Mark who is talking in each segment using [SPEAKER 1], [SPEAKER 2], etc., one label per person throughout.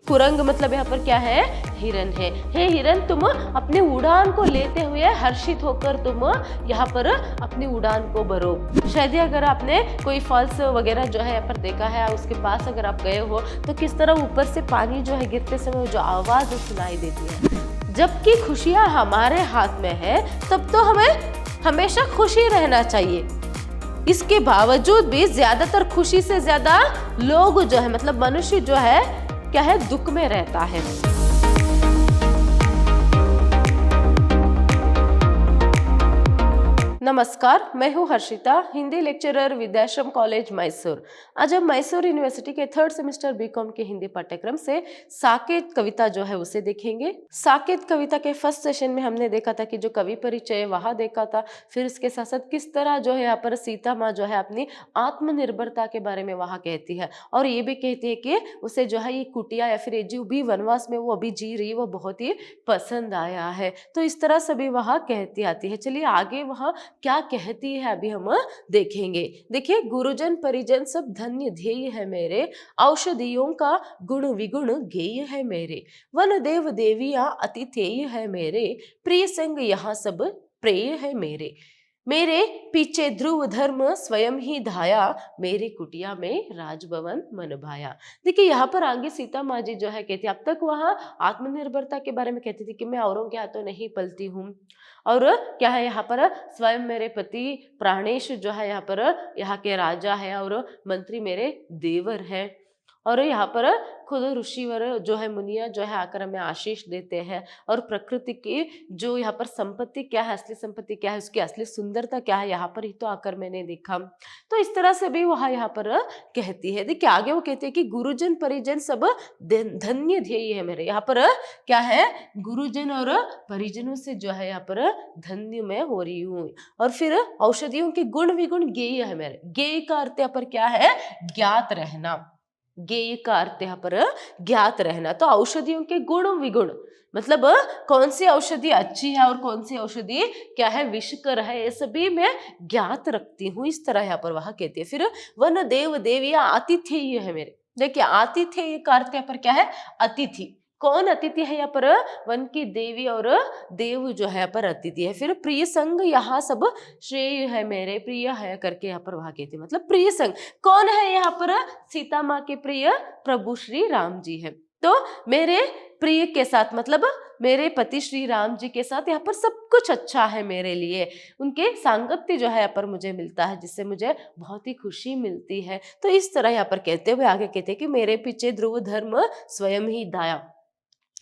[SPEAKER 1] कुरंग मतलब यहाँ पर क्या है, हिरन है। हे हिरन, तुम अपने उड़ान को लेते हुए हर्षित होकर तुम यहाँ पर अपनी उड़ान को भरो। शायद ही अगर आपने कोई फॉल्स वगैरह जो है यहाँ पर देखा है, उसके पास अगर आप गए हो तो किस तरह ऊपर से पानी जो है गिरते समय जो आवाज सुनाई देती है। जबकि खुशियां हमारे हाथ में है तब तो हमें हमेशा खुशी रहना चाहिए। इसके बावजूद भी ज्यादातर खुशी से ज्यादा लोग जो है मतलब मनुष्य जो है क्या है, दुख में रहता है। नमस्कार, मैं हूँ हर्षिता, हिंदी लेक्चरर विद्याश्रम कॉलेज मैसूर। आज हम मैसूर यूनिवर्सिटी के 3rd सेमेस्टर बीकॉम के हिंदी पाठ्यक्रम से साकेत कविता जो है उसे देखेंगे। साकेत कविता के फर्स्ट सेशन में हमने देखा था कि जो कवि परिचय वहां देखा था, फिर इसके साथ साथ किस तरह जो है यहाँ पर सीता माँ जो है अपनी आत्मनिर्भरता के बारे में वहां कहती है, और ये भी कहती है कि उसे जो है ये कुटिया या फिर ये जो भी वनवास में वो अभी जी रही है वो बहुत ही पसंद आया है। तो इस तरह सभी वहां कहती आती है। चलिए आगे वहां क्या कहती है अभी हम देखेंगे। देखिए, गुरुजन परिजन सब धन्य ध्येय है मेरे, औषधियों का गुण विगुण गेय है मेरे, वन देव देवियां अतिथेय है मेरे, प्रिय संग यहाँ सब प्रेय है मेरे, मेरे पीछे ध्रुव धर्म स्वयं ही धाया, मेरे कुटिया में राजभवन मन भाया। देखिए यहाँ पर आगे सीता माँ जी जो है कहती है, अब तक वहां आत्मनिर्भरता के बारे में कहती थी कि मैं औरों के हाथों नहीं पलती हूँ, और क्या है यहाँ पर स्वयं मेरे पति प्राणेश जो है यहाँ पर यहाँ के राजा है और मंत्री मेरे देवर है, और यहाँ पर खुद ऋषिवर जो है मुनिया जो है आकर हमें आशीष देते हैं, और प्रकृति की जो यहाँ पर संपत्ति क्या है, असली संपत्ति क्या है, उसकी असली सुंदरता क्या है, यहाँ पर ही तो आकर मैंने देखा। तो इस तरह से भी वह यहाँ पर कहती है। देखिए आगे वो कहती है कि गुरुजन परिजन सब धन्य ध्येय है मेरे। यहाँ पर क्या है, गुरुजन और परिजनों से जो है यहाँ पर धन्य मैं हो रही हूँ, और फिर औषधियों के गुण विगुण गेय है मेरे। गेय का अर्थ यहाँ पर क्या है, ज्ञात रहना। गेय का अर्थ यहाँ पर ज्ञात रहना। तो औषधियों के गुण विगुण मतलब कौन सी औषधि अच्छी है और कौन सी औषधि क्या है विषकर है, ये सभी मैं ज्ञात रखती हूँ। इस तरह यहाँ पर वह कहती है। फिर वन देव देविया आतिथेय है मेरे। देखिए आतिथेय का अर्थ यहाँ पर क्या है, अतिथि। कौन अतिथि है यहाँ पर, वन की देवी और देव जो है यहाँ पर अतिथि है। फिर प्रिय संग यहाँ सब श्रेय है मेरे, प्रिय है करके यहाँ पर वहां कहते हैं, मतलब प्रिय संग कौन है यहाँ पर, सीता माँ के प्रिय प्रभु श्री राम जी है। तो मेरे प्रिय के साथ मतलब मेरे पति श्री राम जी के साथ यहाँ पर सब कुछ अच्छा है मेरे लिए, उनके सांगत्य जो है यहाँ पर मुझे मिलता है, जिससे मुझे बहुत ही खुशी मिलती है। तो इस तरह यहाँ पर कहते हुए आगे कहते हैं कि मेरे पीछे ध्रुव धर्म स्वयं ही दाया।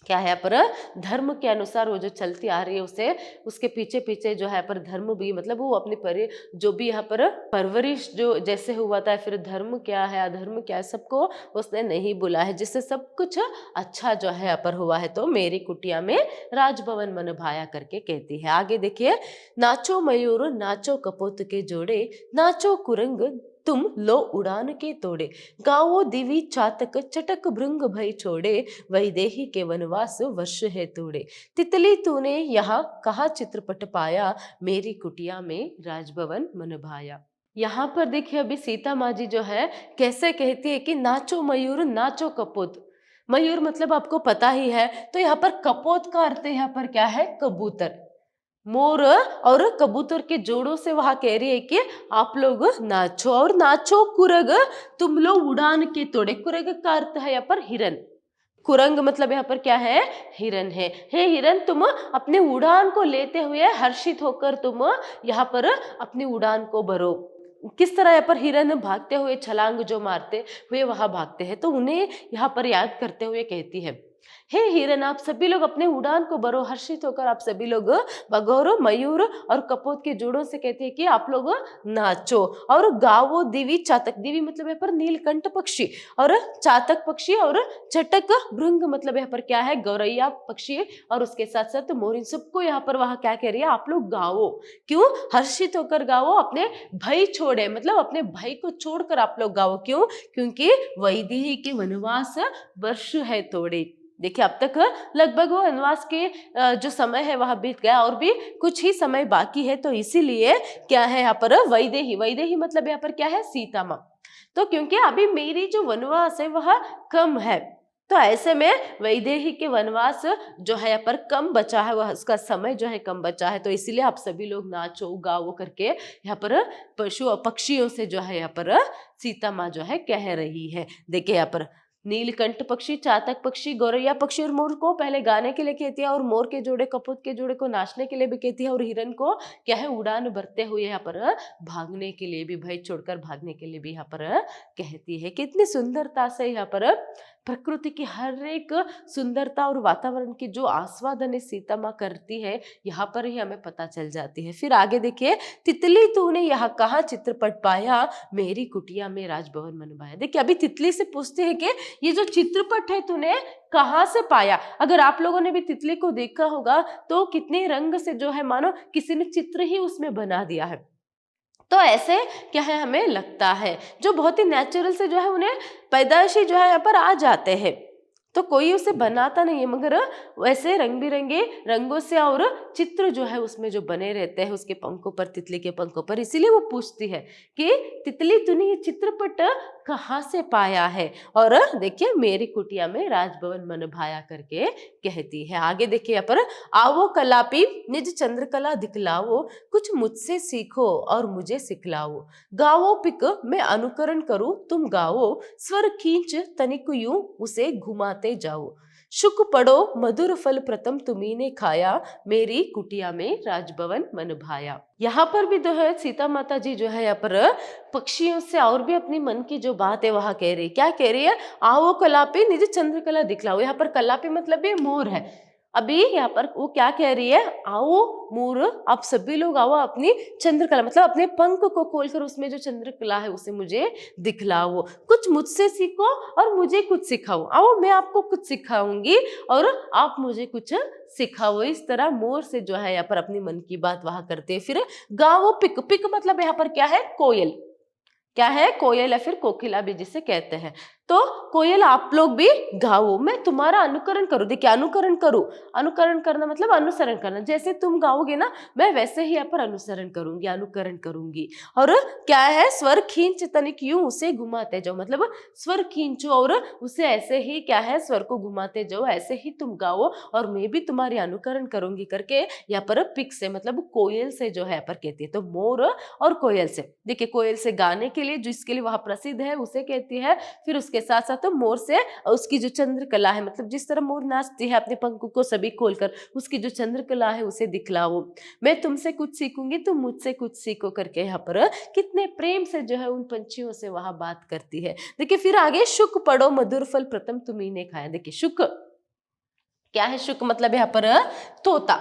[SPEAKER 1] क्या है पर धर्म के अनुसार वो जो चलती आ रही है उसे, उसके पीछे पीछे जो है पर धर्म भी मतलब वो अपनी जो भी यहाँ पर परवरिश जो जैसे हुआ था, फिर धर्म क्या है अधर्म क्या है सबको उसने नहीं बुला है, जिससे सब कुछ अच्छा जो है यहाँ पर हुआ है। तो मेरी कुटिया में राजभवन मन भाया करके कहती है। आगे देखिए, नाचो मयूर नाचो कपोत के जोड़े, नाचो कुरंग तुम लो उड़ान के तोड़े, गाओ दिवी चातक चटक भृंग भय छोड़े, वैदेही के वनवास वर्ष है तोड़े, तितली तूने यहाँ कहाँ चित्रपट पाया, मेरी कुटिया में राजभवन मन भाया। यहाँ पर देखिए अभी सीता माँ जी जो है कैसे कहती है कि नाचो मयूर नाचो कपोत। मयूर मतलब आपको पता ही है, तो यहाँ पर कपोत का अर्थ यहाँ पर क्या है, कबूतर। मोर और कबूतर के जोड़ों से वहां कह रही है कि आप लोग नाचो, और नाचो कुरग तुम लोग उड़ान के तोड़े। कुरग का अर्थ है यहाँ पर हिरन। कुरंग मतलब यहाँ पर क्या है, हिरन है। हे हिरन, तुम अपने उड़ान को लेते हुए हर्षित होकर तुम यहाँ पर अपनी उड़ान को भरो। किस तरह यहाँ पर हिरन भागते हुए छलांग जो मारते हुए वहां भागते हैं, तो उन्हें यहाँ पर याद करते हुए कहती है, हे हिरन आप सभी लोग अपने उड़ान को भरो, हर्षित होकर आप सभी लोग बगौरो मयूर और कपोत के जोड़ों से कहते हैं कि आप लोग नाचो, और गावो दिवी चातक। दिवी मतलब यहाँ पर नीलकंठ पक्षी, और चातक पक्षी, और चटक भृंग मतलब यहाँ पर क्या है, गौरैया पक्षी, और उसके साथ साथ मोर। इन सबको यहाँ पर वहां क्या कह रही है, आप लोग गाओ। क्यों, हर्षित होकर गाओ, अपने भय छोड़े मतलब अपने भय को छोड़कर आप लोग गाओ। क्यों, क्योंकि वैदेही के वनवास वर्ष है तोड़े। देखिए अब तक लगभग वो वनवास के जो समय है वह बीत गया, और भी कुछ ही समय बाकी है। तो इसीलिए क्या है यहाँ पर वैदेही, वैदेही मतलब यहाँ पर क्या है, सीता माँ। तो क्योंकि अभी मेरी जो वनवास है वह कम है, तो ऐसे में वैदेही के वनवास जो है यहाँ पर कम बचा है, वह उसका समय जो है कम बचा है, तो इसीलिए आप सभी लोग नाचो गाओ करके यहाँ पर पशु और पक्षियों से जो है यहाँ पर सीता माँ जो है कह रही है। देखिए यहाँ पर नीलकंठ पक्षी, चातक पक्षी, गौरैया पक्षी और मोर को पहले गाने के लिए कहती है, और मोर के जोड़े कपूत के जोड़े को नाचने के लिए भी कहती है, और हिरन को क्या है उड़ान भरते हुए यहाँ पर भागने के लिए भी, भय छोड़कर भागने के लिए भी यहाँ पर कहती है। कितनी सुंदरता से यहाँ पर प्रकृति की हर एक सुंदरता और वातावरण की जो आस्वादन है सीता माँ करती है, यहाँ पर ही हमें पता चल जाती है। फिर आगे देखिए, तितली तूने यहाँ कहाँ चित्रपट पाया, मेरी कुटिया में राजभवन मन भाया। देखिए अभी तितली से पूछते हैं कि ये जो चित्रपट है तूने कहाँ से पाया। अगर आप लोगों ने भी तितली को देखा होगा तो कितने रंग से जो है मानो किसी ने चित्र ही उसमें बना दिया है। तो ऐसे क्या है हमें लगता है, जो बहुत ही नेचुरल से जो है उन्हें पैदाइशी जो है यहाँ पर आ जाते हैं, तो कोई उसे बनाता नहीं है, मगर वैसे रंग बिरंगे रंगों से और चित्र जो है उसमें जो बने रहते हैं उसके पंखों पर, तितली के पंखों पर। इसीलिए वो पूछती है कि तितली तूने ये चित्रपट कहाँ से पाया है, और देखिए मेरी कुटिया में राजभवन मन भाया करके कहती है। आगे देखिए यहाँ पर, आओ कलापी निज चंद्रकला दिखलाओ, कुछ मुझसे सीखो और मुझे सिखलाओ, गाओ पिक मैं अनुकरण करूं तुम गाओ, स्वर खींच तनिक यूं उसे घुमाते जाओ, शुक पढ़ो मधुर फल प्रथम तुम्ही ने खाया, मेरी कुटिया में राजभवन मन भाया। यहाँ पर भी जो है सीता माता जी जो है यहाँ पर पक्षियों से और भी अपनी मन की जो बात है वहां कह रही, क्या कह रही है, आओ कलापी निज चंद्रकला दिखलाओ। यहाँ पर कलापी मतलब ये मोर है। अभी यहाँ पर वो क्या कह रही है, आओ मोर आप सभी लोग आओ, अपनी चंद्रकला मतलब अपने पंख को खोलकर उसमें जो चंद्रकला है उसे मुझे दिखलाओ, कुछ मुझसे सीखो और मुझे कुछ सिखाओ। आओ मैं आपको कुछ सिखाऊंगी और आप मुझे कुछ सिखाओ। इस तरह मोर से जो है यहाँ पर अपनी मन की बात वहां करते हैं। फिर गाओ पिक, पिक मतलब यहाँ पर क्या है, कोयल। क्या है, कोयल या फिर कोकिला भी जिसे कहते हैं। तो कोयल आप लोग भी गाओ, मैं तुम्हारा अनुकरण करूं। देखिए अनुकरण करूं, अनुकरण करना मतलब अनुसरण करना, जैसे तुम गाओगे ना मैं वैसे ही यहाँ पर अनुसरण करूंगी, अनुकरण करूंगी। और क्या है, स्वर खींच तनिक यूं उसे घुमाते जाओ, मतलब स्वर खींचो और उसे ऐसे ही क्या है स्वर को घुमाते जाओ, ऐसे ही तुम गाओ और मैं भी तुम्हारी अनुकरण करूंगी करके यहाँ पर पिक से मतलब कोयल से जो है यहाँ पर कहती है। तो मोर और कोयल से, देखिए कोयल से गाने के लिए जिसके लिए वहां प्रसिद्ध है उसे कहती है, फिर उसके साथ साथ तो मोर से उसकी जो चंद्रकला है, मतलब जिस तरह मोर नाचती है अपने पंखों को सभी खोलकर, उसकी जो चंद्रकला है उसे दिखलाओ, मैं तुमसे कुछ सीखूंगी तुम मुझसे कुछ सीखो करके यहाँ पर कितने प्रेम से जो है उन पंछियों से वहां बात करती है। देखिए फिर आगे, शुक पढ़ो मधुर फल प्रथम तुम्ही ने खाया। देखिए शुक क्या है, शुक मतलब यहाँ पर तोता,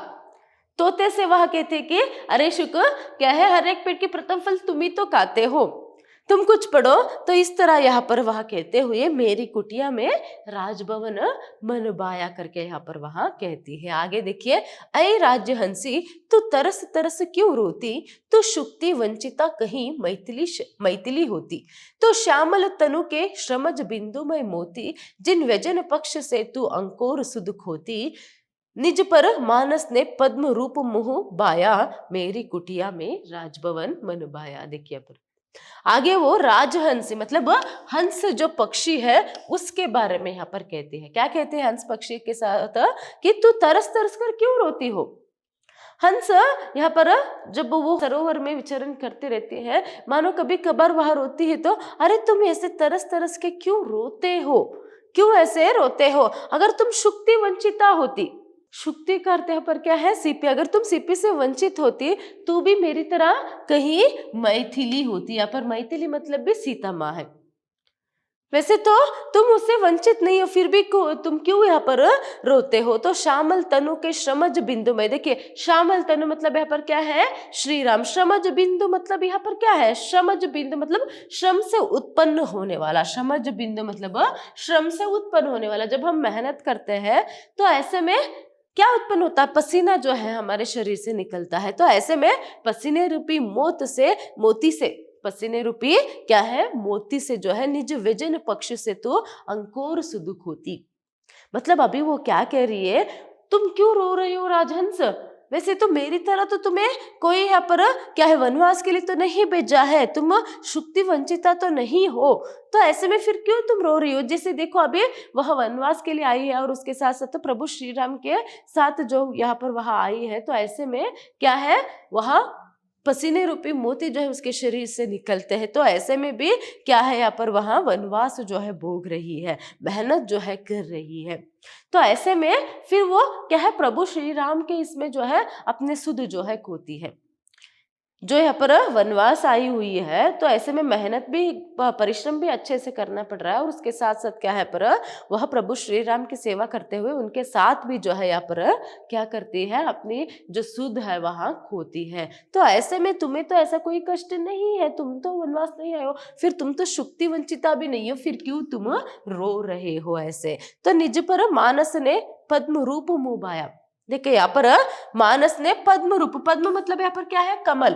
[SPEAKER 1] तोते से वह कहते कि अरे शुक क्या है, हर एक पेड़ के प्रथम फल तुम ही तो खाते हो, तुम कुछ पढ़ो। तो इस तरह यहाँ पर वह कहते हुए मेरी कुटिया में राजभवन मन बाया करके यहाँ पर वहां कहती है। आगे देखिए, ऐ राज्य हंसी तू तरस तरस क्यों रोती, तू शुक्ति वंचिता कहीं मैथिली होती, तो श्यामल तनु के श्रमज बिंदु में मोती, जिन व्यजन पक्ष से तू अंकुर सुध खोती, निज पर मानस ने पद्म रूप मुह बाया, मेरी कुटिया में राजभवन मन बाया। देखिए पर आगे वो राजहंस मतलब हंस जो पक्षी है उसके बारे में यहाँ पर कहते हैं। क्या कहते हैं हंस पक्षी के साथ, कि तू तरस तरस कर क्यों रोती हो। हंस यहाँ पर जब वो सरोवर में विचरण करते रहते हैं, मानो कभी कभार वहां रोती है तो अरे तुम ऐसे तरस तरस के क्यों रोते हो, क्यों ऐसे रोते हो। अगर तुम शुक्ति वंचिता होती, शुक्ति करते हैं पर क्या है सीपी, अगर तुम सीपी से वंचित होती तो भी मेरी तरह कहीं मैथिली होती। यहाँ पर मैथिली मतलब भी सीता माँ है। वैसे तो तुम उससे वंचित नहीं हो, फिर भी तुम क्यों यहाँ पर रोते हो। तो श्यामल तनु के श्रमज बिंदु में, देखिए श्यामल तनु मतलब यहाँ पर क्या है, श्री राम। श्रमज बिंदु मतलब यहाँ पर क्या है, श्रमज बिंदु मतलब श्रम से उत्पन्न होने वाला, श्रमज बिंदु मतलब श्रम से उत्पन्न होने वाला। जब हम मेहनत करते हैं तो ऐसे में क्या उत्पन्न होता है, पसीना जो है हमारे शरीर से निकलता है। तो ऐसे में पसीने रूपी मोती से पसीने रूपी क्या है मोती से जो है निज व्यजन पक्ष से तो अंकुर सुदुख होती। मतलब अभी वो क्या कह रही है, तुम क्यों रो रहे हो राजहंस, वैसे तो मेरी तरह तो तुम्हें कोई यहाँ पर क्या है वनवास के लिए तो नहीं भेजा है, तुम शुक्ति वंचिता तो नहीं हो, तो ऐसे में फिर क्यों तुम रो रही हो? जैसे देखो अभी वह वनवास के लिए आई है और उसके साथ साथ तो प्रभु श्री राम के साथ जो यहाँ पर वह आई है, तो ऐसे में क्या है वह पसीने रूपी मोती जो है उसके शरीर से निकलते हैं, तो ऐसे में भी क्या है यहाँ पर वहां वनवास जो है भोग रही है, मेहनत जो है कर रही है। तो ऐसे में फिर वो क्या है प्रभु श्री राम के इसमें जो है अपने सुध जो है खोती है, जो यहाँ पर वनवास आई हुई है, तो ऐसे में मेहनत भी परिश्रम भी अच्छे से करना पड़ रहा है और उसके साथ साथ क्या है पर वह प्रभु श्री राम की सेवा करते हुए उनके साथ भी जो है यहाँ पर क्या करती है अपनी जो सुध है वहां खोती है। तो ऐसे में तुम्हें तो ऐसा कोई कष्ट नहीं है, तुम तो वनवास नहीं आए हो, फिर तुम तो शुक्ति वंचिता भी नहीं हो, फिर क्यों तुम रो रहे हो ऐसे? तो निज पर मानस ने पद्म रूप मुभाया। देखिए यहाँ पर मानस ने पद्म रूप, पद्म मतलब यहाँ पर क्या है कमल,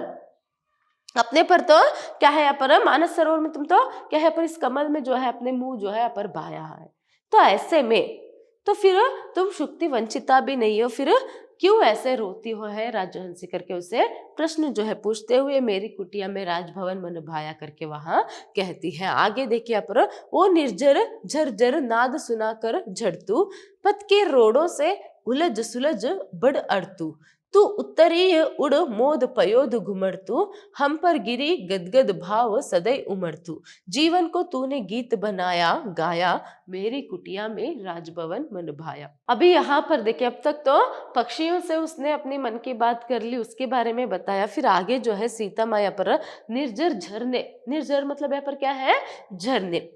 [SPEAKER 1] अपने पर तो क्या है यहाँ पर मानस सरोवर में तुम तो क्या है यहाँ पर इस कमल में जो है अपने मुंह जो है यहाँ पर बाया है, तो ऐसे में तो फिर तुम शुक्ति वंचिता भी नहीं हो, फिर क्यों ऐसे रोती हो है? राजहंसी करके उसे प्रश्न जो है पूछते हुए मेरी कुटिया में राजभवन मन भाया करके वहां कहती है। आगे देखिए यहाँ पर वो निर्जर झरझर नाद सुनाकर झड़तू पथ के रोड़ों से उलझ सुलझ बड़ अड़तू तू उत्तरीय उड़ मोद पयोद घुमड़तू हम पर गिरी गदगद भाव सदै उमड़तू जीवन को तूने गीत बनाया गाया मेरी कुटिया में राजभवन मन भाया। अभी यहाँ पर देखिए अब तक तो पक्षियों से उसने अपनी मन की बात कर ली, उसके बारे में बताया, फिर आगे जो है सीता माया पर निर्जर झरने, निर्जर मतलब यहाँ पर क्या है झरने,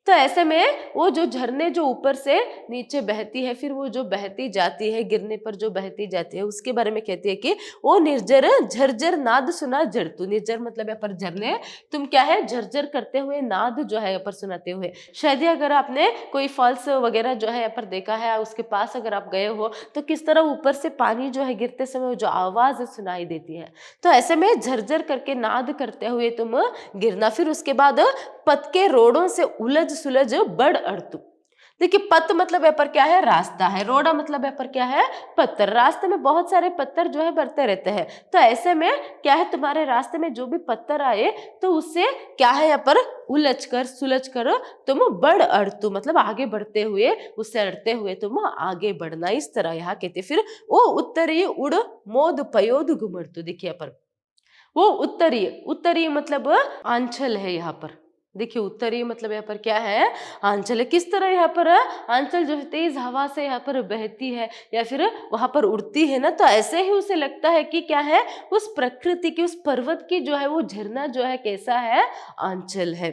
[SPEAKER 1] तो ऐसे में वो जो झरने जो ऊपर से नीचे बहती है, फिर वो जो बहती जाती है गिरने पर जो बहती जाती है, उसके बारे में कहती है कि वो निर्जर झरझर नाद सुना झरतू। निर्जर मतलब यहाँ पर झरने, तुम क्या है झरझर करते हुए नाद जो है यहाँ पर सुनाते हुए। शायद अगर आपने कोई फॉल्स वगैरह जो है यहाँ पर देखा है, उसके पास अगर आप गए हो तो किस तरह ऊपर से पानी जो है गिरते समय जो आवाज सुनाई देती है, तो ऐसे में झरझर करके नाद करते हुए तुम गिरना। फिर उसके बाद पथ के रोड़ों से उलझ सुलझ बड़ अड़तू। देखिए पथ मतलब यहाँ पर क्या है रास्ता है, रोड़ा मतलब यहाँ पर क्या है पत्थर, रास्ते में बहुत सारे पत्थर जो है बढ़ते रहते हैं, तो ऐसे में क्या है तुम्हारे रास्ते में जो भी पत्थर आए तो उससे क्या है यहाँ पर उलझ कर सुलझ कर तुम बड़ अड़तू मतलब आगे बढ़ते हुए, उससे अड़ते हुए तुम आगे बढ़ना, इस तरह यहाँ कहते। फिर वो उत्तरीय उड़ मोद पयोद घुमड़तू, देखिए यहाँ पर वो उत्तरीय, उत्तरीय मतलब आंचल है यहाँ पर, देखिए उत्तरीय मतलब यहाँ पर क्या है आंचल है। किस तरह यहाँ पर आंचल जो है तेज हवा से यहाँ पर बहती है या फिर वहां पर उड़ती है ना, तो ऐसे ही उसे लगता है कि क्या है उस प्रकृति की, उस पर्वत की जो है वो झरना जो है कैसा है आंचल है।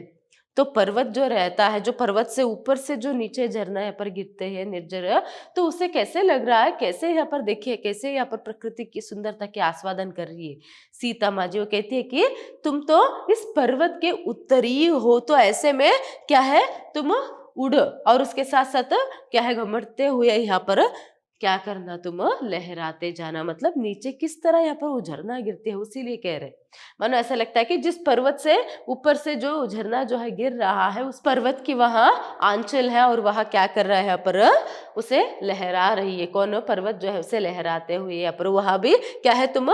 [SPEAKER 1] तो पर्वत जो रहता है, जो पर्वत से ऊपर से जो नीचे झरना यहाँ पर गिरते हैं निर्जर, तो उसे कैसे लग रहा है, कैसे यहाँ पर देखिए कैसे यहाँ पर प्रकृति की सुंदरता के आस्वादन कर रही है सीता माँ जी। वो कहती है कि तुम तो इस पर्वत के उत्तरीय हो, तो ऐसे में क्या है तुम उड़ और उसके साथ साथ क्या है घमड़ते हुए यहाँ पर क्या करना तुम लहराते जाना, मतलब नीचे किस तरह यहाँ पर वो झरना गिरती है उसीलिए कह रहे। मानो ऐसा लगता है कि जिस पर्वत से ऊपर से जो झरना जो है गिर रहा है उस पर्वत की वहां आंचल है और वहां क्या कर रहा है यहाँ पर उसे लहरा रही है, कौन पर्वत जो है उसे लहराते हुए यहाँ पर वहां भी क्या है तुम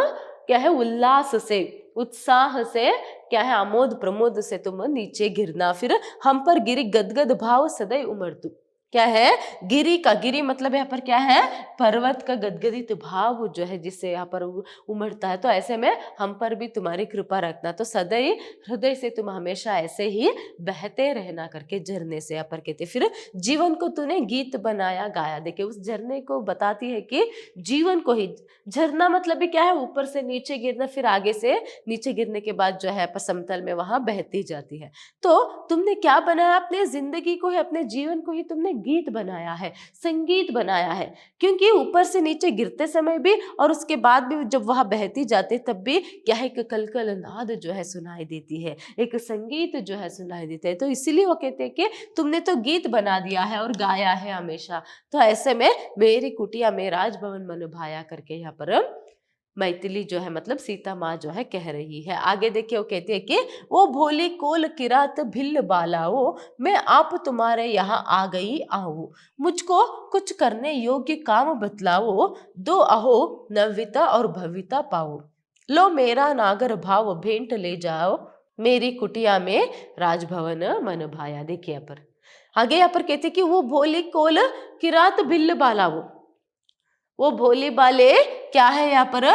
[SPEAKER 1] क्या है उल्लास से उत्साह से क्या है आमोद प्रमोद से तुम नीचे गिरना। फिर हम पर गिरी गदगद भाव सदै उमड़तू, क्या है गिरी का, गिरी मतलब यहाँ पर क्या है पर्वत का गदगदित भाव जो है जिससे यहाँ पर उमड़ता है, तो ऐसे में हम पर भी तुम्हारी कृपा रखना, तो सदैव हृदय से तुम हमेशा ऐसे ही बहते रहना करके झरने से यहाँ पर कहते। फिर जीवन को तूने गीत बनाया गाया, देखिए उस झरने को बताती है कि जीवन को ही, झरना मतलब भी क्या है ऊपर से नीचे गिरना, फिर आगे से नीचे गिरने के बाद जो है समतल में वहां बहती जाती है। तो तुमने क्या बनाया अपने जिंदगी को ही, अपने जीवन को ही तुमने गीत बनाया है, संगीत बनाया है, क्योंकि ऊपर से नीचे गिरते समय भी और उसके बाद भी जब वहां बहती जाती तब भी क्या है एक कलकल नाद जो है सुनाई देती है, एक संगीत जो है सुनाई देता है, तो इसीलिए वो कहते हैं कि तुमने तो गीत बना दिया है और गाया है हमेशा। तो ऐसे में मेरी कुटिया में राजभवन मन भाया करके यहाँ पर मैथिली जो है मतलब सीता माँ जो है कह रही है। आगे देखिए वो कहती है कि वो भोली कोल किरात भिल्ल बालाओ, मैं आप तुम्हारे यहाँ आ गई आऊं, मुझको कुछ करने योग्य काम बतलाओ, दो अहो नविता और भविता पाओ, लो मेरा नागर भाव भेंट ले जाओ, मेरी कुटिया में राजभवन मन भाया। देखिए यहाँ पर आगे यहाँ पर कहते कि वो भोली कोल किरात भिल्ल बालाओ, वो भोले बाले क्या है यहाँ पर,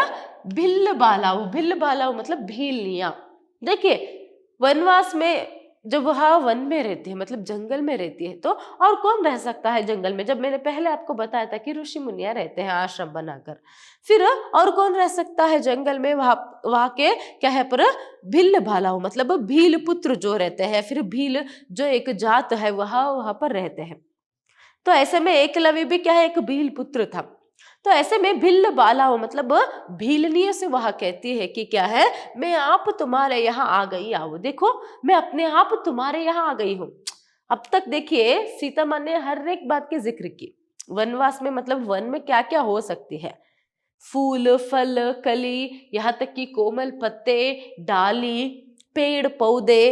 [SPEAKER 1] भिल्ल बालाओ, भिल्ल बालाओ मतलब भीलनिया। देखिए वनवास में जब वह वन में रहती है मतलब जंगल में रहती है, तो और कौन रह सकता है जंगल में, जब मैंने पहले आपको बताया था कि ऋषि मुनिया रहते हैं आश्रम बनाकर, फिर और कौन रह सकता है जंगल में, वहां के क्या है पर भिल्ल बालाओ मतलब भील पुत्र जो रहते हैं, फिर भील जो एक जात है वहां पर रहते हैं। तो ऐसे में एकलव्य भी क्या है, एक भील पुत्र था। तो ऐसे में भिल्ल बालाओ मतलब भीलनियों से वह कहती है कि क्या है, मैं आप तुम्हारे यहाँ आ गई आओ, देखो मैं अपने आप तुम्हारे यहाँ आ गई हूँ। अब तक देखिए सीता माँ ने हर एक बात की जिक्र की, वनवास में मतलब वन में क्या क्या हो सकती है, फूल फल कली, यहाँ तक कि कोमल पत्ते डाली पेड़ पौधे,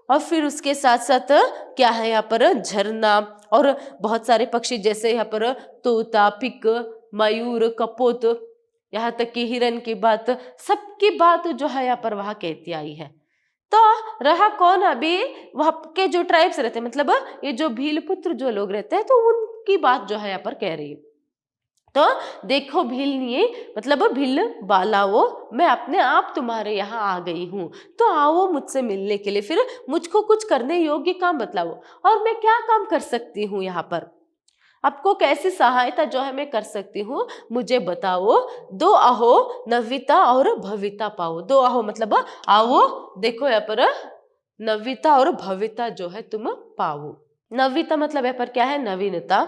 [SPEAKER 1] और फिर उसके साथ साथ क्या है यहाँ पर झरना, और बहुत सारे पक्षी जैसे यहाँ पर तोता पिक मयूर कपोत, यहाँ तक कि हिरन की बात, सबकी बात जो है यहाँ पर वहां कहती आई है। तो रहा कौन अभी, वहां के जो ट्राइब्स रहते हैं मतलब ये जो भील पुत्र जो लोग रहते हैं, तो उनकी बात जो है यहाँ पर कह रही है। तो देखो भीलनिए मतलब भिल्ल बालाओ, मैं अपने आप तुम्हारे यहाँ आ गई हूँ, तो आओ मुझसे मिलने के लिए, फिर मुझको कुछ करने योग्य काम बतलाओ, और मैं क्या काम कर सकती हूँ यहाँ पर, आपको कैसी सहायता जो है मैं कर सकती हूँ मुझे बताओ, दो अहो नविता और भविता पाओ। दो अहो मतलब आओ, देखो यहाँ पर नविता और भविता जो है तुम पाओ। नविता मतलब यहाँ पर क्या है, नवीनता,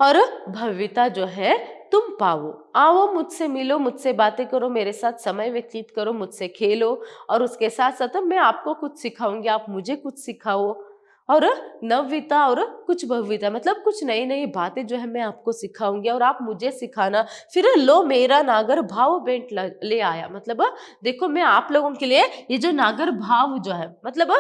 [SPEAKER 1] और भविता जो है तुम पाओ। आओ मुझसे मिलो, मुझसे बातें करो, मेरे साथ समय व्यतीत करो, मुझसे खेलो, और उसके साथ साथ मैं आपको कुछ सिखाऊंगी, आप मुझे कुछ सिखाओ, और नवविता और कुछ भविता मतलब कुछ नई नई बातें जो है मैं आपको सिखाऊंगी और आप मुझे सिखाना, फिर लो मेरा नागर भाव भेंट ले आया। मतलब देखो मैं आप लोगों के लिए ये जो नागर भाव जो है मतलब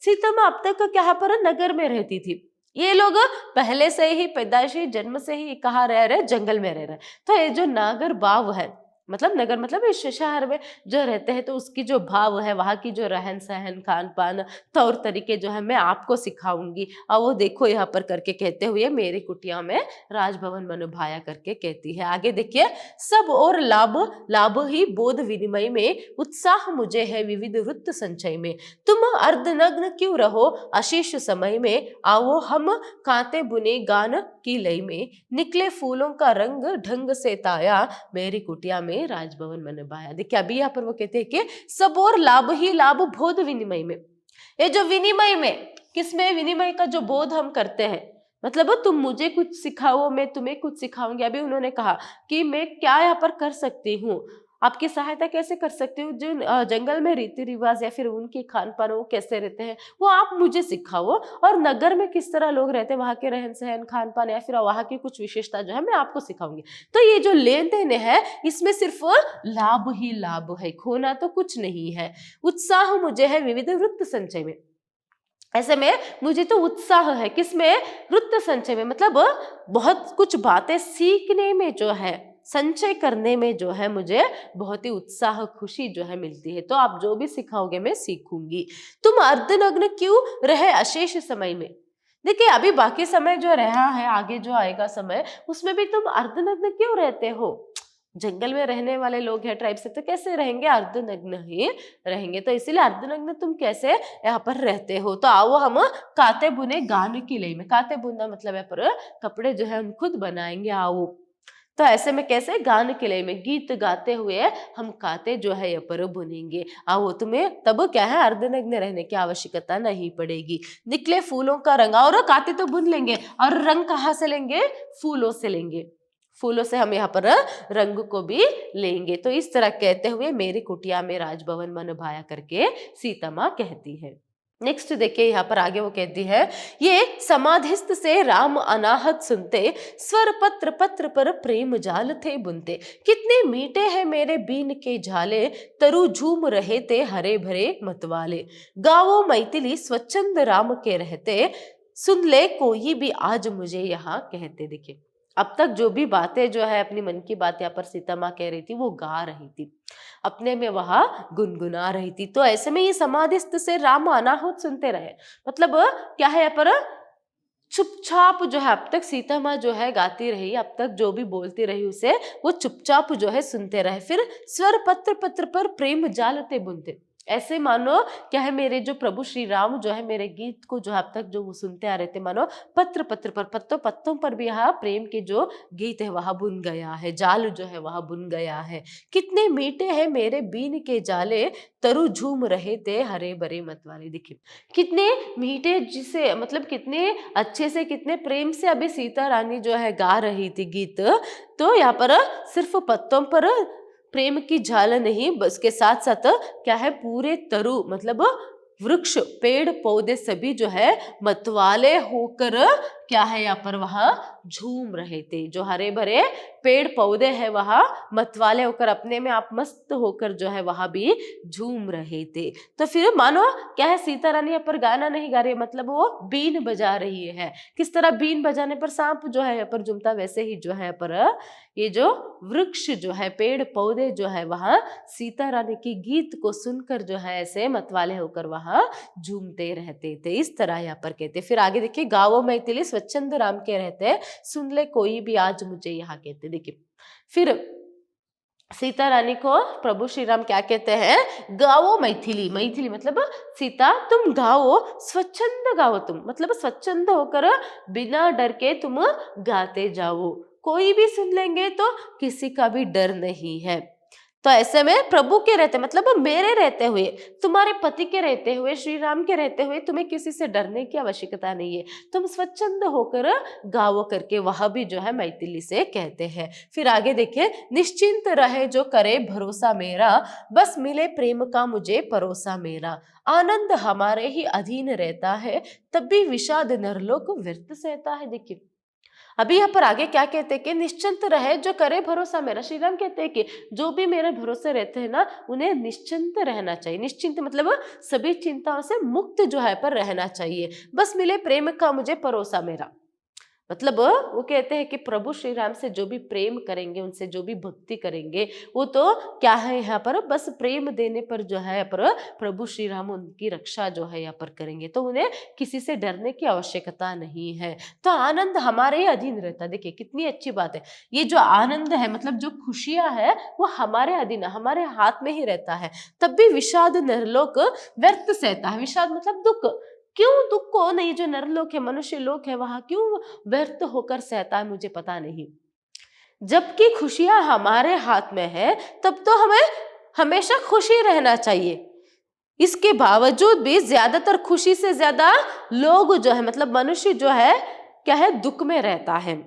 [SPEAKER 1] सीता माँ अब तक क्या पर नगर में रहती थी, ये लोग पहले से ही पैदाइशी जन्म से ही कहाँ रह रहे, जंगल में रह रहे। तो ये जो नागर भाव है मतलब नगर मतलब इस शहर में जो रहते हैं, तो उसकी जो भाव है, वहाँ की जो रहन सहन खान पान तौर तरीके जो है मैं आपको सिखाऊंगी। और वो देखो यहाँ पर करके कहते हुए मेरी कुटिया में राजभवन मन भाया करके कहती है। आगे देखिए, सब और लाभ लाभ ही बोध विनिमय में, उत्साह मुझे है विविध वृत्त संचय में, तुम अर्धनग्न क्यों रहो अशेष समय में, आओ हम कांते बुने गान की लय में, निकले फूलों का रंग ढंग से ताया, मेरी कुटिया में राजभवन मन भाया। देखिए अभी यहाँ पर वो कहते हैं कि सब और लाभ ही लाभ बोध विनिमय में, ये जो विनिमय में, किसमें विनिमय का जो बोध हम करते हैं, मतलब तुम मुझे कुछ सिखाओ मैं तुम्हें कुछ सिखाऊंगी। अभी उन्होंने कहा कि मैं क्या यहाँ पर कर सकती हूँ, आपकी सहायता कैसे कर सकती हूँ, जो जंगल में रीति रिवाज या फिर उनके खान पान वो कैसे रहते हैं वो आप मुझे सिखाओ, और नगर में किस तरह लोग रहते हैं वहाँ के रहन सहन खान पान या फिर वहाँ की कुछ विशेषता जो है मैं आपको सिखाऊंगी। तो ये जो लेन देन है इसमें सिर्फ लाभ ही लाभ है, खोना तो कुछ नहीं है। उत्साह मुझे है विविध वृत्त संचय में, ऐसे में मुझे तो उत्साह है किसमें, वृत्त संचय में, मतलब बहुत कुछ बातें सीखने में जो है, संचय करने में जो है मुझे बहुत ही उत्साह खुशी जो है मिलती है। तो आप जो भी सिखाओगे मैं सीखूंगी। तुम अर्धनग्न क्यों रहे अशेष समय में, देखिए अभी बाकी समय जो रहा है, आगे जो आएगा समय उसमें भी तुम अर्धनग्न क्यों रहते हो, जंगल में रहने वाले लोग हैं ट्राइब से, तो कैसे रहेंगे, अर्धनग्न ही रहेंगे, तो इसीलिए अर्धनग्न तुम कैसे यहाँ पर रहते हो। तो आओ हम काते बुने गान की लय में, काते बुनना मतलब यहाँ पर कपड़े जो है हम खुद बनाएंगे, आओ। तो ऐसे में कैसे, गान के लय में गीत गाते हुए हम काते जो है यहाँ पर बुनेंगे, आओ तुम्हें तब क्या है अर्धनग्न रहने की आवश्यकता नहीं पड़ेगी। निकले फूलों का रंग, और काते तो बुन लेंगे, और रंग कहाँ से लेंगे, फूलों से लेंगे, फूलों से हम यहाँ पर रंग को भी लेंगे। तो इस तरह कहते हुए मेरी कुटिया में राजभवन मन भाया करके सीता माँ कहती है। नेक्स्ट देखिए यहाँ पर आगे वो कहती है, ये समाधिस्थ से राम अनाहत सुनते, स्वर पत्र पत्र पर प्रेम जाल थे बुनते। कितने मीठे हैं मेरे बीन के झाले, तरु झूम रहे थे हरे भरे मतवाले। गावो मैथिली स्वच्छंद राम के रहते, सुन ले कोई भी आज मुझे यहाँ कहते। देखिए अब तक जो भी बातें जो है अपनी मन की बात यहाँ पर सीता माँ कह रही थी वो गा रही थी, अपने में वह गुनगुना रही थी। तो ऐसे में ये समाधिस्थ से राम अनाहुत सुनते रहे, मतलब क्या है यहाँ पर चुपचाप जो है अब तक सीता माँ जो है गाती रही, अब तक जो भी बोलती रही उसे वो चुपचाप जो है सुनते रहे। फिर स्वर पत्र पत्र पर प्रेम जालते बुनते, ऐसे मानो क्या है मेरे जो प्रभु श्री राम जो है मेरे गीत को जो अब तक जो वो सुनते आ रहे थे, मानो पत्र पत्र पर पत्तों पत्तों पर भी यहाँ प्रेम के जो गीत है वह बुन गया है, जाल जो है वह बुन गया है। कितने मीठे हैं मेरे बीन के जाले, तरु झूम रहे थे हरे भरे मतवाले। देखिए कितने मीठे, जिसे मतलब कितने अच्छे से कितने प्रेम से अभी सीता रानी जो है गा रही थी गीत। तो यहाँ पर सिर्फ पत्तों पर प्रेम की झाल नहीं, बस के साथ साथ क्या है पूरे तरु मतलब वृक्ष पेड़ पौधे सभी जो है मतवाले होकर क्या है यहाँ पर वहां झूम रहे थे। जो हरे भरे पेड़ पौधे हैं वहां मतवाले होकर अपने में आप मस्त होकर जो है वहां भी झूम रहे थे। तो फिर मानो क्या है सीता रानी यहाँ पर गाना नहीं गा रही है, मतलब वो बीन बजा रही है। किस तरह बीन बजाने पर सांप जो है यहाँ पर झूमता, वैसे ही जो है यहाँ पर ये जो वृक्ष जो है पेड़ पौधे जो है वहां सीता रानी की गीत को सुनकर जो है ऐसे मतवाले होकर वहां झूमते रहते थे। इस तरह यहाँ पर कहते। फिर आगे देखिए, गावो मैथिली स्वच्छंद राम के रहते, सुन ले कोई भी आज मुझे यहाँ कहते। देखिए फिर सीता रानी को प्रभु श्री राम क्या कहते हैं, गाओ मैथिली। मैथिली मतलब सीता तुम गाओ, स्वच्छंद गाओ, तुम मतलब स्वच्छंद होकर बिना डर के तुम गाते जाओ, कोई भी सुन लेंगे तो किसी का भी डर नहीं है। तो ऐसे में प्रभु के रहते मतलब मेरे रहते हुए, तुम्हारे पति के रहते हुए, श्री राम के रहते हुए तुम्हें किसी से डरने की आवश्यकता नहीं है, तुम स्वच्छंद होकर गाओ करके वह भी जो है मैथिली से कहते हैं। फिर आगे देखिए, निश्चिंत रहे जो करे भरोसा मेरा, बस मिले प्रेम का मुझे परोसा मेरा, आनंद हमारे ही अधीन रहता है, तब भी विषाद नरलोक व्यर्थ सहता है। देखिए अभी यहाँ पर आगे क्या कहते हैं कि निश्चिंत रहे जो करे भरोसा मेरा। श्री राम कहते हैं कि जो भी मेरे भरोसे रहते हैं ना उन्हें निश्चिंत रहना चाहिए। निश्चिंत मतलब सभी चिंताओं से मुक्त जो है पर रहना चाहिए। बस मिले प्रेम का मुझे भरोसा मेरा, मतलब वो कहते हैं कि प्रभु श्री राम से जो भी प्रेम करेंगे, उनसे जो भी भक्ति करेंगे, वो तो क्या है यहाँ पर बस प्रेम देने पर जो है पर प्रभु श्री राम उनकी रक्षा जो है यहाँ पर करेंगे, तो उन्हें किसी से डरने की आवश्यकता नहीं है। तो आनंद हमारे ही अधीन रहता है। देखिए कितनी अच्छी बात है, ये जो आनंद है मतलब जो खुशियां है वो हमारे अधीन, हमारे हाथ में ही रहता है। तब भी विषाद नरलोक व्यर्थ सहता है। विषाद मतलब दुख, क्यों दुख को नहीं, जो नरलोक है मनुष्य लोक है वहां क्यों व्यर्थ होकर सहता है मुझे पता नहीं। जबकि खुशियां हमारे हाथ में है तब तो हमें हमेशा खुशी रहना चाहिए। इसके बावजूद भी ज्यादातर खुशी से ज्यादा लोग जो है मतलब मनुष्य जो है क्या है दुख में रहता है,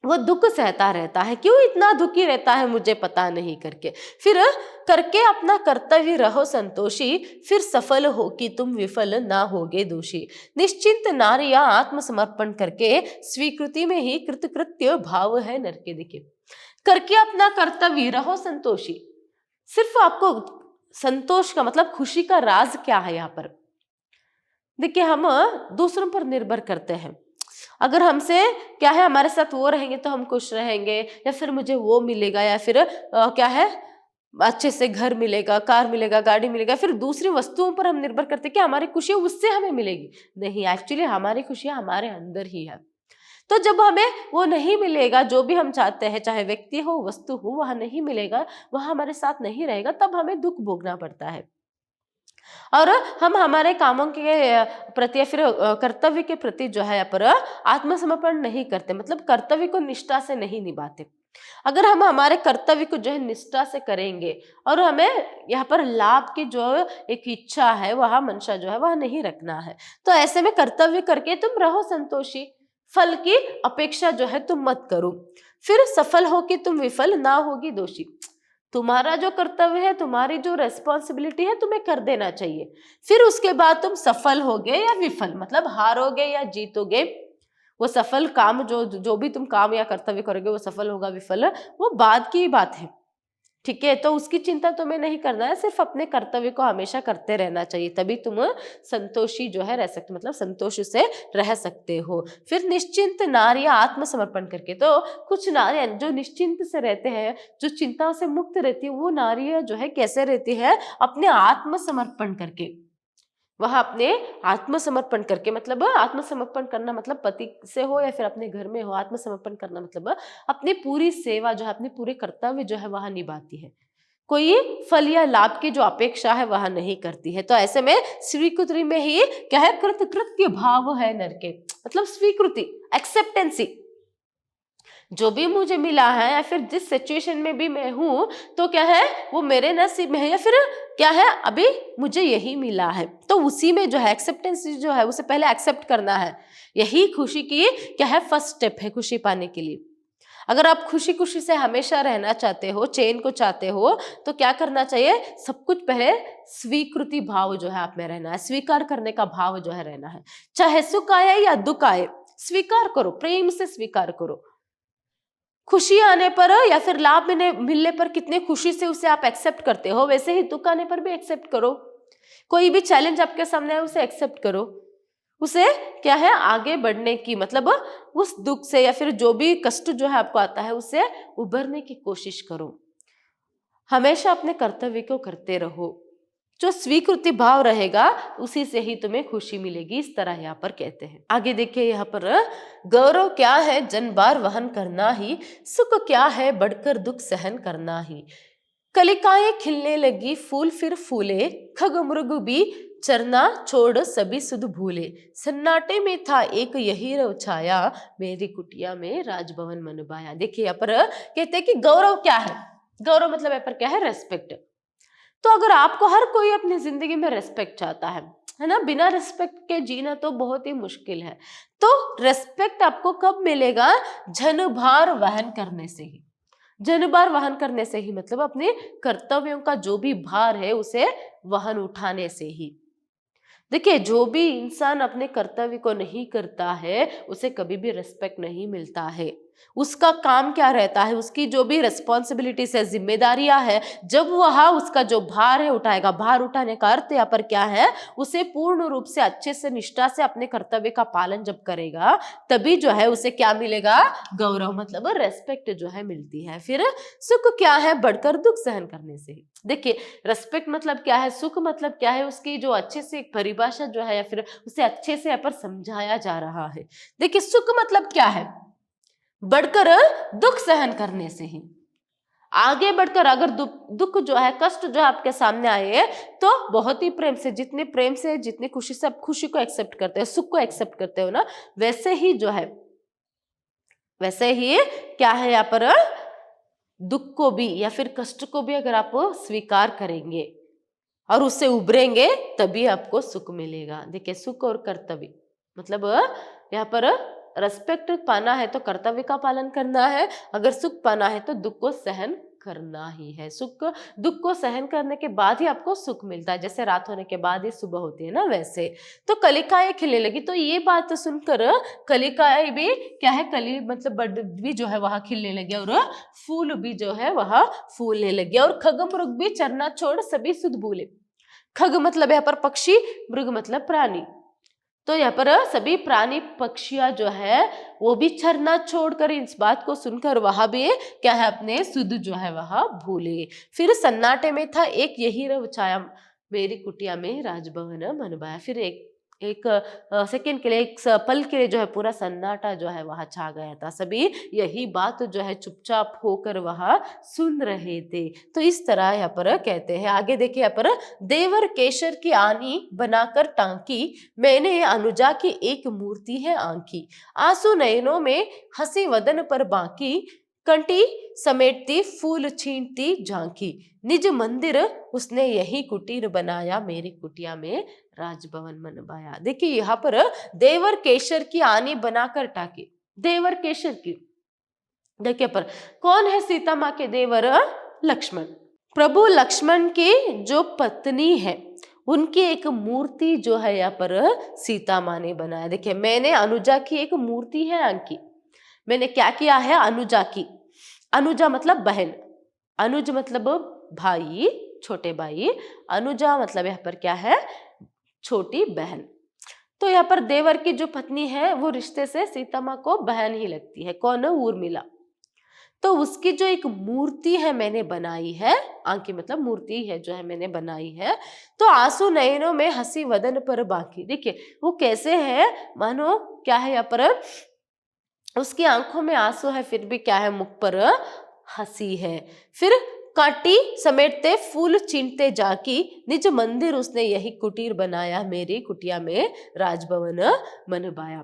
[SPEAKER 1] वो दुख सहता रहता है। क्यों इतना दुखी रहता है मुझे पता नहीं करके। फिर करके अपना कर्तव्य रहो संतोषी, फिर सफल हो कि तुम विफल ना होगे दोषी। निश्चिंत नारियां आत्मसमर्पण करके, स्वीकृति में ही कृतकृत्य भाव है नर के। देखिए करके अपना कर्तव्य रहो संतोषी, सिर्फ आपको संतोष का मतलब खुशी का राज क्या है यहाँ पर। देखिए हम दूसरों पर निर्भर करते हैं, अगर हमसे क्या है हमारे साथ वो रहेंगे तो हम खुश रहेंगे, या फिर मुझे वो मिलेगा, या फिर क्या है अच्छे से घर मिलेगा, कार मिलेगा, गाड़ी मिलेगा। फिर दूसरी वस्तुओं पर हम निर्भर करते कि हमारी खुशी उससे हमें मिलेगी, नहीं, एक्चुअली हमारी खुशियां हमारे अंदर ही है। तो जब हमें वो नहीं मिलेगा जो भी हम चाहते हैं, चाहे व्यक्ति हो वस्तु हो, वह नहीं मिलेगा, वह हमारे साथ नहीं रहेगा, तब हमें दुख भोगना पड़ता है। और हम हमारे कामों के प्रति या फिर कर्तव्य के प्रति जो है पर आत्मसमर्पण नहीं करते, मतलब कर्तव्य को निष्ठा से नहीं निभाते। अगर हम हमारे कर्तव्य को जो है निष्ठा से करेंगे और हमें यहाँ पर लाभ की जो एक इच्छा है, वह मंशा जो है वह नहीं रखना है, तो ऐसे में कर्तव्य करके तुम रहो संतोषी, फल की अपेक्षा जो है तुम मत करो, फिर सफल हो कि तुम विफल ना होगी दोषी। तुम्हारा जो कर्तव्य है, तुम्हारी जो रेस्पॉन्सिबिलिटी है, तुम्हें कर देना चाहिए। फिर उसके बाद तुम सफल होगे या विफल, मतलब हारोगे या जीतोगे, वो सफल काम जो जो भी तुम काम या कर्तव्य करोगे वो सफल होगा विफल, वो बाद की बात है। ठीक है, तो उसकी चिंता तुम्हें नहीं करना है, सिर्फ अपने कर्तव्य को हमेशा करते रहना चाहिए, तभी तुम संतोषी जो है रह सकते, मतलब संतोष से रह सकते हो। फिर निश्चिंत नारियां आत्मसमर्पण करके, तो कुछ नारियां जो निश्चिंत से रहते हैं, जो चिंता से मुक्त रहती है, वो नारियां जो है कैसे रहती है, अपने आत्मसमर्पण करके, वह अपने आत्मसमर्पण करके, मतलब आत्मसमर्पण करना मतलब पति से हो या फिर अपने घर में हो, आत्मसमर्पण करना मतलब अपनी पूरी सेवा जो है, अपने पूरे कर्तव्य जो है वह निभाती है, कोई फल या लाभ की जो अपेक्षा है वह नहीं करती है। तो ऐसे में स्वीकृति में ही क्या है, कृतकृत्य भाव है नर के, मतलब स्वीकृति, एक्सेप्टेंसी, जो भी मुझे मिला है या फिर जिस सिचुएशन में भी मैं हूं, तो क्या है वो मेरे नसीब में है, या फिर क्या है अभी मुझे यही मिला है, तो उसी में जो है एक्सेप्टेंस जो है उसे पहले एक्सेप्ट करना है। यही खुशी की क्या है, फर्स्ट स्टेप है खुशी पाने के लिए। अगर आप खुशी खुशी से हमेशा रहना चाहते हो, चैन को चाहते हो, तो क्या करना चाहिए, सब कुछ पहले स्वीकृति भाव जो है आप में रहना है, स्वीकार करने का भाव जो है रहना है। चाहे सुख आए या दुख आए, स्वीकार करो, प्रेम से स्वीकार करो। खुशी आने पर या फिर लाभ मिलने पर कितने खुशी से उसे आप एक्सेप्ट करते हो, वैसे ही दुख आने पर भी एक्सेप्ट करो। कोई भी चैलेंज आपके सामने है उसे एक्सेप्ट करो, उसे क्या है आगे बढ़ने की, मतलब उस दुख से या फिर जो भी कष्ट जो है आपको आता है उससे उभरने की कोशिश करो। हमेशा अपने कर्तव्य को करते रहो, जो स्वीकृति भाव रहेगा उसी से ही तुम्हें खुशी मिलेगी, इस तरह यहाँ पर कहते हैं। आगे देखिए यहाँ पर, गौरव क्या है जन बार वहन करना ही, सुख क्या है बढ़कर दुख सहन करना ही। कलिकाएं खिलने लगी फूल फिर फूले, खग मृग भी चरना छोड़ सभी सुध भूले। सन्नाटे में था एक यही रव छाया, मेरी कुटिया में राजभवन मन बाया। देखिए यहाँ पर कहते हैं कि गौरव क्या है, गौरव मतलब यहाँ पर क्या है, रेस्पेक्ट। तो अगर आपको हर कोई अपनी जिंदगी में रेस्पेक्ट चाहता है ना, बिना रेस्पेक्ट के जीना तो बहुत ही मुश्किल है। तो रेस्पेक्ट आपको कब मिलेगा, जनभार वहन करने से ही, जनभार वहन करने से ही, मतलब अपने कर्तव्यों का जो भी भार है उसे वहन उठाने से ही। देखिए जो भी इंसान अपने कर्तव्य को नहीं करता है उसे कभी भी रेस्पेक्ट नहीं मिलता है। उसका काम क्या रहता है, उसकी जो भी रिस्पॉन्सिबिलिटीज है, जिम्मेदारियां है, जब वह उसका जो भार है उठाएगा, भार उठाने का अर्थ यहाँ पर क्या है, उसे पूर्ण रूप से अच्छे से निष्ठा से अपने कर्तव्य का पालन जब करेगा, तभी जो है उसे क्या मिलेगा, गौरव, मतलब रेस्पेक्ट जो है मिलती है। फिर सुख क्या है बढ़कर दुख सहन करने से। देखिए रेस्पेक्ट मतलब क्या है, सुख मतलब क्या है, उसकी जो अच्छे से एक परिभाषा जो है या फिर उसे अच्छे से यहाँ पर समझाया जा रहा है। देखिए सुख मतलब क्या है, बढ़कर दुख सहन करने से ही, आगे बढ़कर अगर दुख जो है, कष्ट जो है आपके सामने आए, तो बहुत ही प्रेम से जितनी खुशी से आप खुशी को एक्सेप्ट करते हो, सुख को एक्सेप्ट करते हो ना, वैसे ही जो है, वैसे ही क्या है यहाँ पर, दुख को भी या फिर कष्ट को भी अगर आप स्वीकार करेंगे और उससे उभरेंगे, तभी आपको सुख मिलेगा। देखिए सुख और कर्तव्य, मतलब यहाँ पर रेस्पेक्ट पाना है तो कर्तव्य का पालन करना है, अगर सुख पाना है तो दुख को सहन करना ही है। दुख को सहन करने के बाद ही आपको सुख मिलता है, जैसे रात होने के बाद ही सुबह होती है ना, वैसे। तो कलिकाएं खिलने लगी, तो ये बात सुनकर कलिकाएं भी क्या है, कली मतलब बड भी जो है वहां खिलने लगे और फूल भी जो है वह फूलने लगे, और खगमृग भी चरना छोड़ सभी सुध भूले। खग मतलब यहाँ पर पक्षी, मृग मतलब प्राणी, तो यहाँ पर सभी प्राणी पक्षियां जो है वो भी चरना छोड़कर इस बात को सुनकर वहां भी क्या है, अपने सुध जो है वह भूले। फिर सन्नाटे में था एक यही रव छाया, मेरी कुटिया में राजभवन मन बाया। फिर एक सेकंड के लिए, एक पल के लिए जो है पूरा सन्नाटा जो है वह छा गया था, सभी यही बात जो है चुपचाप होकर वह सुन रहे थे। तो इस तरह यहाँ पर कहते हैं। आगे देखिए यहाँ पर, देवर केशर की आनी बनाकर टांकी, मैंने अनुजा की एक मूर्ति है आंखी, आंसू नयनों में हंसी वदन पर बाकी, कंठी समेटती फूल छींटती झांकी, निज मंदिर उसने यही कुटीर बनाया, मेरी कुटिया में राजभवन मनवाया। देखिए यहाँ पर देवर केशर की आनी बनाकर टाकी, देवर केशर की, देखिए पर कौन है, सीता माँ के देवर लक्ष्मण, प्रभु लक्ष्मण की जो पत्नी है उनकी एक मूर्ति जो है यहाँ पर सीता माँ ने बनाया। देखिए मैंने अनुजा की एक मूर्ति है अंकी, मैंने क्या किया है, अनुजा की, अनुजा मतलब बहन, अनुज मतलब भाई, छोटे भाई, अनुजा मतलब यहाँ पर क्या है, छोटी बहन। तो यहाँ पर देवर की जो पत्नी है वो रिश्ते से सीता माँ को बहन ही लगती है, कौन, उर्मिला। तो उसकी जो एक मूर्ति है मैंने बनाई है, आंकी मतलब मूर्ति है जो है मैंने बनाई है। तो आंसू नयनों में हंसी वदन पर बाकी, देखिए वो कैसे है, मानो क्या है यहाँ पर, उसकी आंखों में आंसू है फिर भी क्या है, मुख पर हंसी है। फिर काटी समेटते फूल चीनते जाकी, निज मंदिर उसने यही कुटीर बनाया, मेरी कुटिया में राजभवन मनवाया।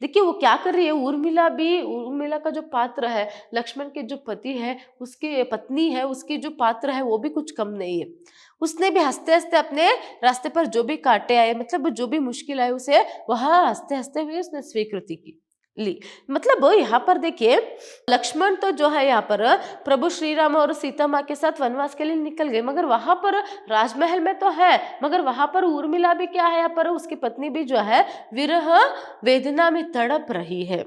[SPEAKER 1] देखिए वो क्या कर रही है, उर्मिला भी, उर्मिला का जो पात्र है, लक्ष्मण के जो पति है, उसकी पत्नी है, उसकी जो पात्र है वो भी कुछ कम नहीं है। उसने भी हंसते हंसते अपने रास्ते पर जो भी कांटे आए, मतलब जो भी मुश्किल आए, उसे वह हंसते हंसते हुए उसने स्वीकृति की ली। मतलब यहाँ पर देखिए लक्ष्मण तो जो है यहाँ पर प्रभु श्री राम और सीता माँ के साथ वनवास के लिए निकल गए, मगर वहां पर राजमहल में तो है, मगर वहां पर उर्मिला भी क्या है, यहाँ पर उसकी पत्नी भी जो है विरह वेदना में तड़प रही है।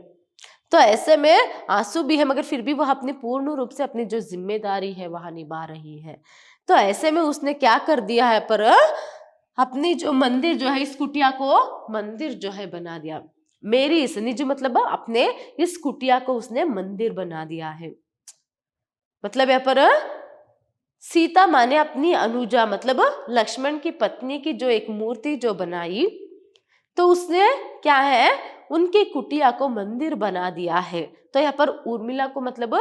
[SPEAKER 1] तो ऐसे में आंसू भी है, मगर फिर भी वह अपनी पूर्ण रूप से अपनी जो जिम्मेदारी है वह निभा रही है। तो ऐसे में उसने क्या कर दिया है, पर अपनी जो मंदिर जो है, इस कुटिया को मंदिर जो है बना दिया, मेरी इस निज मतलब अपने इस कुटिया को उसने मंदिर बना दिया है। मतलब यहाँ पर सीता माँ ने अपनी अनुजा मतलब लक्ष्मण की पत्नी की जो एक मूर्ति जो बनाई, तो उसने क्या है, उनकी कुटिया को मंदिर बना दिया है। तो यहाँ पर उर्मिला को मतलब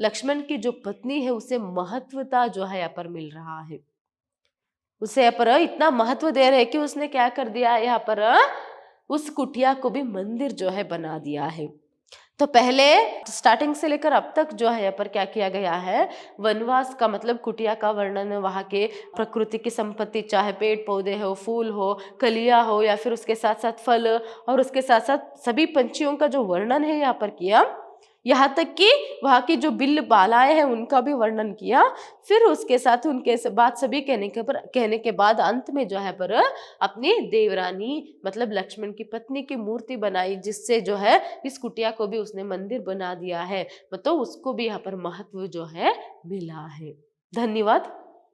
[SPEAKER 1] लक्ष्मण की जो पत्नी है उसे महत्वता जो है यहाँ पर मिल रहा है, उसे यहाँ पर इतना महत्व दे रहे हैं कि उसने क्या कर दिया है, यहाँ पर उस कुटिया को भी मंदिर जो है बना दिया है। तो पहले स्टार्टिंग से लेकर अब तक जो है यहाँ पर क्या किया गया है, वनवास का मतलब कुटिया का वर्णन, वहाँ के प्रकृति की संपत्ति, चाहे पेड़ पौधे हो, फूल हो, कलियां हो, या फिर उसके साथ साथ फल, और उसके साथ साथ सभी पंछियों का जो वर्णन है यहाँ पर किया, यहाँ तक कि वहाँ की जो बिल बालाएं हैं उनका भी वर्णन किया। फिर उसके साथ उनके बात सभी कहने के बाद अंत में जो है पर अपनी देवरानी मतलब लक्ष्मण की पत्नी की मूर्ति बनाई, जिससे जो है इस कुटिया को भी उसने मंदिर बना दिया है, मतलब उसको भी यहाँ पर महत्व जो है मिला है। धन्यवाद।